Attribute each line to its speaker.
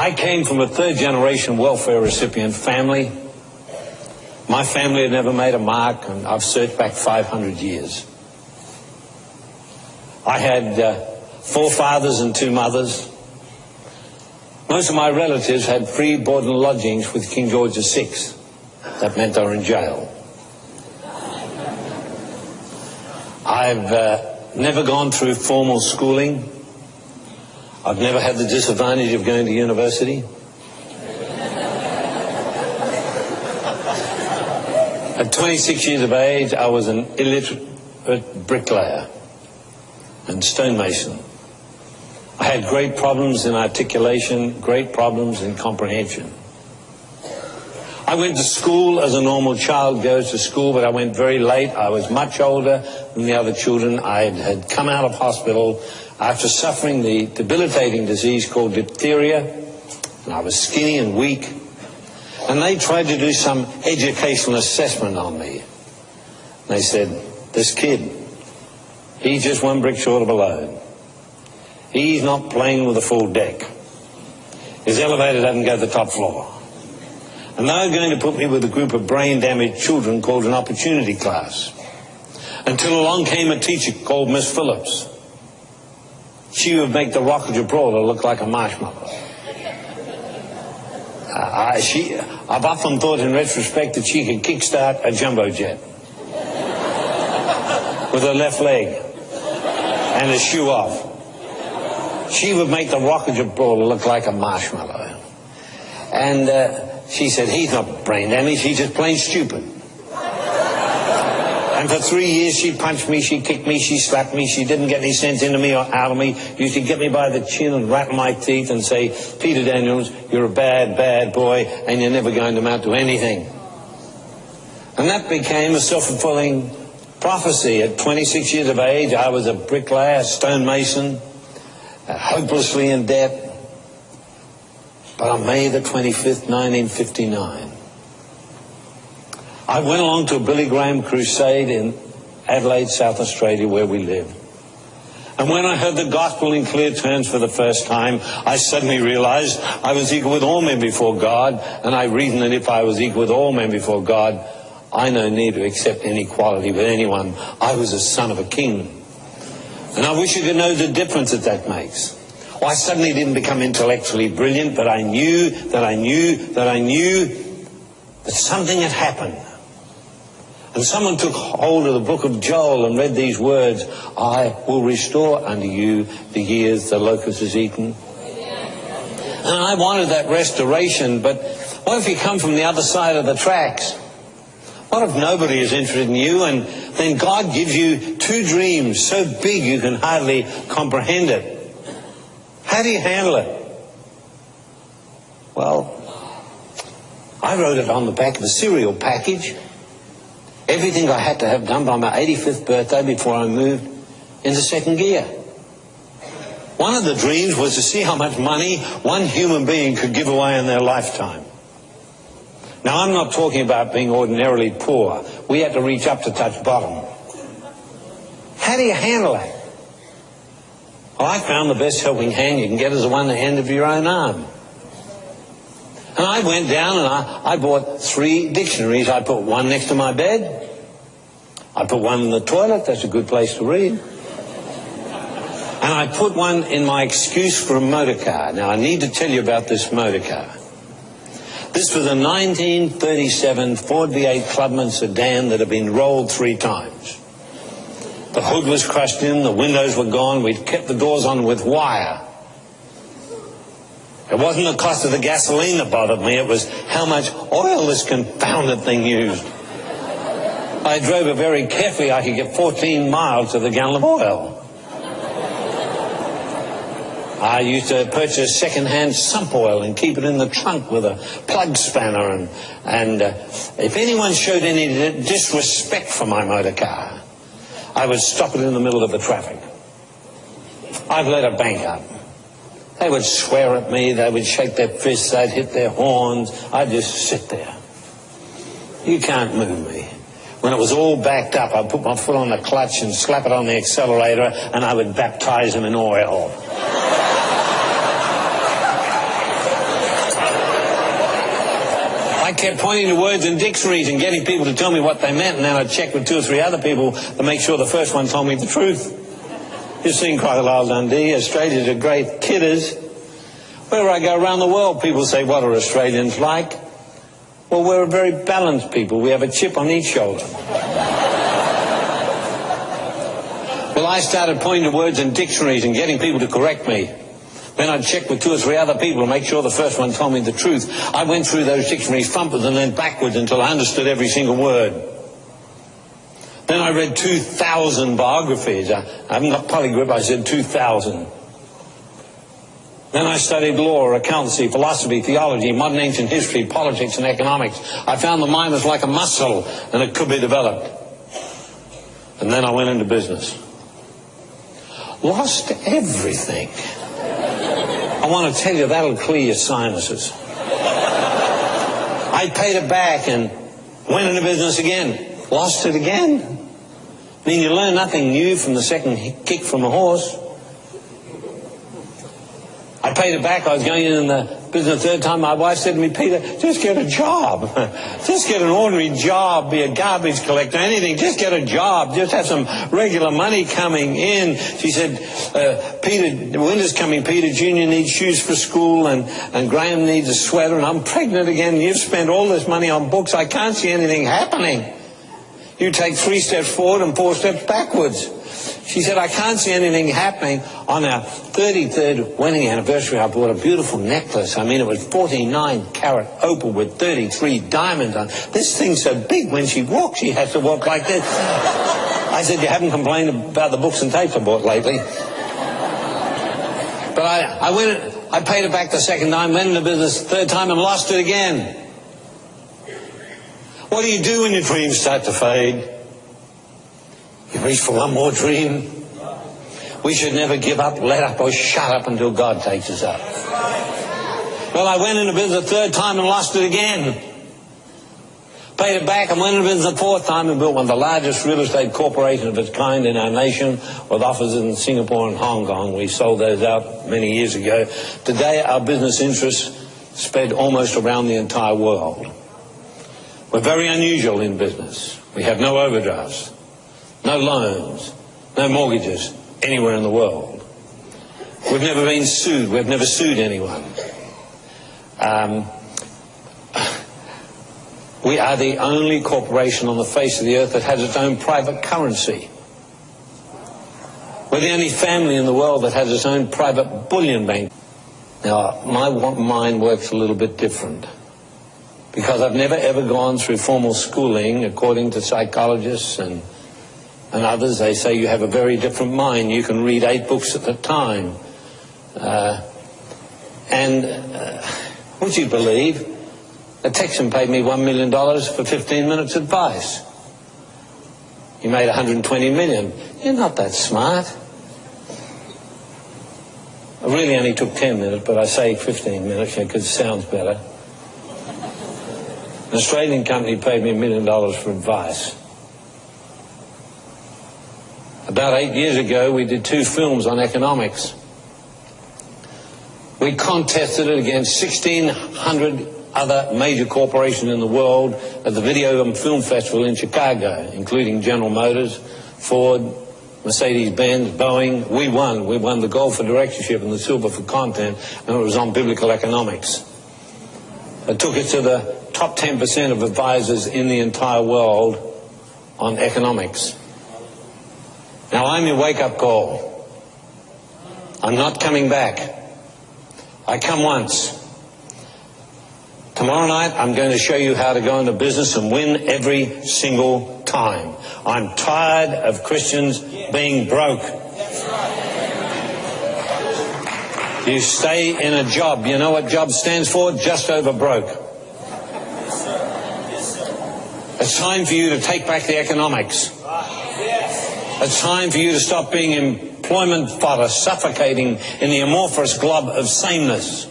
Speaker 1: I came from a third-generation welfare recipient family. My family had never made a mark, and I've searched back 500 years. I had 4 fathers and 2 mothers. Most of my relatives had free board and lodgings with King George VI. That meant they were in jail. I've never gone through formal schooling. I've never had the disadvantage of going to university. At 26 years of age, I was an illiterate bricklayer and stonemason. I had great problems in articulation, great problems in comprehension. I went to school as a normal child goes to school, but I went very late. I was much older than the other children. I had come out of hospital after suffering the debilitating disease called diphtheria, and I was skinny and weak. And they tried to do some educational assessment on me. They said, this kid, he's just 1 brick short of a load. He's not playing with a full deck. His elevator doesn't go to the top floor. And they were going to put me with a group of brain-damaged children called an opportunity class. Until along came a teacher called Miss Phillips. She would make the Rock of Gibraltar look like a marshmallow. I've often thought in retrospect that she could kickstart a jumbo jet with her left leg and a shoe off. She would make the Rock of Gibraltar look like a marshmallow. And she said, he's not brain damaged, he's just plain stupid. And for 3 years she punched me, she kicked me, she slapped me, she didn't get any sense into me or out of me. Used to get me by the chin and rattle my teeth and say, Peter Daniels, you're a bad, bad boy and you're never going to amount to anything. And that became a self-fulfilling prophecy. At 26 years of age, I was a bricklayer, stonemason, hopelessly in debt. But on May the 25th, 1959, I went along to a Billy Graham crusade in Adelaide, South Australia, where we live. And when I heard the gospel in clear terms for the first time, I suddenly realized I was equal with all men before God, and I reasoned that if I was equal with all men before God, I no need to accept any equality with anyone. I was a son of a king. And I wish you could know the difference that makes. Well, I suddenly didn't become intellectually brilliant, but I knew that something had happened. And someone took hold of the book of Joel and read these words, I will restore unto you the years the locust has eaten. And I wanted that restoration, but what if you come from the other side of the tracks? What if nobody is interested in you, and then God gives you 2 dreams so big you can hardly comprehend it? How do you handle it? Well, I wrote it on the back of the cereal package. Everything I had to have done by my 85th birthday before I moved into second gear. One of the dreams was to see how much money one human being could give away in their lifetime. Now, I'm not talking about being ordinarily poor. We had to reach up to touch bottom. How do you handle that? Well, I found the best helping hand you can get is the one at the end of your own arm. And I went down and I bought 3 dictionaries. I put one next to my bed. I put one in the toilet. That's a good place to read. And I put one in my excuse for a motor car. Now, I need to tell you about this motor car. This was a 1937 Ford V8 Clubman sedan that had been rolled 3 times. The hood was crushed in, the windows were gone. We'd kept the doors on with wire. It wasn't the cost of the gasoline that bothered me, it was how much oil this confounded thing used. I drove it very carefully. I could get 14 miles to the gallon of oil. I used to purchase second-hand sump oil and keep it in the trunk with a plug spanner. And if anyone showed any disrespect for my motor car, I would stop it in the middle of the traffic. I've let a bank up. They would swear at me, they would shake their fists, they'd hit their horns. I'd just sit there. You can't move me. When it was all backed up, I'd put my foot on the clutch and slap it on the accelerator, and I would baptize them in oil. I kept pointing to words in dictionaries and getting people to tell me what they meant, and then I'd check with 2 or 3 other people to make sure the first one told me the truth. You've seen Crocodile Dundee. Australia's a great kidders. Wherever I go around the world, people say, what are Australians like? Well, we're a very balanced people. We have a chip on each shoulder. Well, I started pointing to words in dictionaries and getting people to correct me. Then I'd check with 2 or 3 other people to make sure the first one told me the truth. I went through those dictionaries frontwards and then backwards until I understood every single word. Then I read 2,000 biographies. I haven't got polygrip, I said 2,000. Then I studied law, accountancy, philosophy, theology, modern ancient history, politics and economics. I found the mind was like a muscle and it could be developed. And then I went into business. Lost everything. I want to tell you, that'll clear your sinuses. I paid it back and went into business again. Lost it again. I mean, you learn nothing new from the second kick from a horse. I paid it back. I was going in the business the third time. My wife said to me, Peter, just get a job. Just get an ordinary job. Be a garbage collector, anything. Just get a job. Just have some regular money coming in. She said, Peter, winter's coming. Peter Jr. needs shoes for school and Graham needs a sweater and I'm pregnant again. You've spent all this money on books. I can't see anything happening. You take 3 steps forward and 4 steps backwards. She said, I can't see anything happening. On our 33rd wedding anniversary, I bought a beautiful necklace. I mean, it was 49-carat opal with 33 diamonds on. This thing's so big, when she walks, she has to walk like this. I said, you haven't complained about the books and tapes I bought lately. But I paid it back the second time, went into business the third time and lost it again. What do you do when your dreams start to fade? You reach for one more dream. We should never give up, let up, or shut up until God takes us up. Well, I went into business the third time and lost it again. Paid it back and went into business the fourth time and built one of the largest real estate corporations of its kind in our nation, with offices in Singapore and Hong Kong. We sold those out many years ago. Today, our business interests spread almost around the entire world. We're very unusual in business. We have no overdrafts, no loans, no mortgages anywhere in the world. We've never been sued. We've never sued anyone. We are the only corporation on the face of the earth that has its own private currency. We're the only family in the world that has its own private bullion bank. Now, my mind works a little bit different, because I've never ever gone through formal schooling. According to psychologists and others, they say you have a very different mind. You can read 8 books at a time. Would you believe, a Texan paid me $1 million for 15 minutes advice. He made $120 million. You're not that smart. It really only took 10 minutes, but I say 15 minutes because it sounds better. An Australian company paid me $1 million for advice. About 8 years ago, we did 2 films on economics. We contested it against 1,600 other major corporations in the world at the Video and Film Festival in Chicago, including General Motors, Ford, Mercedes-Benz, Boeing. We won. We won the gold for directorship and the silver for content, and it was on biblical economics. It took us to the top 10% of advisors in the entire world on economics. Now, I'm your wake-up call. I'm not coming back. I come once. Tomorrow night, I'm going to show you how to go into business and win every single time. I'm tired of Christians being broke. You stay in a job. You know what job stands for? Just over broke. It's time for you to take back the economics. It's time for you to stop being employment fodder, suffocating in the amorphous glob of sameness.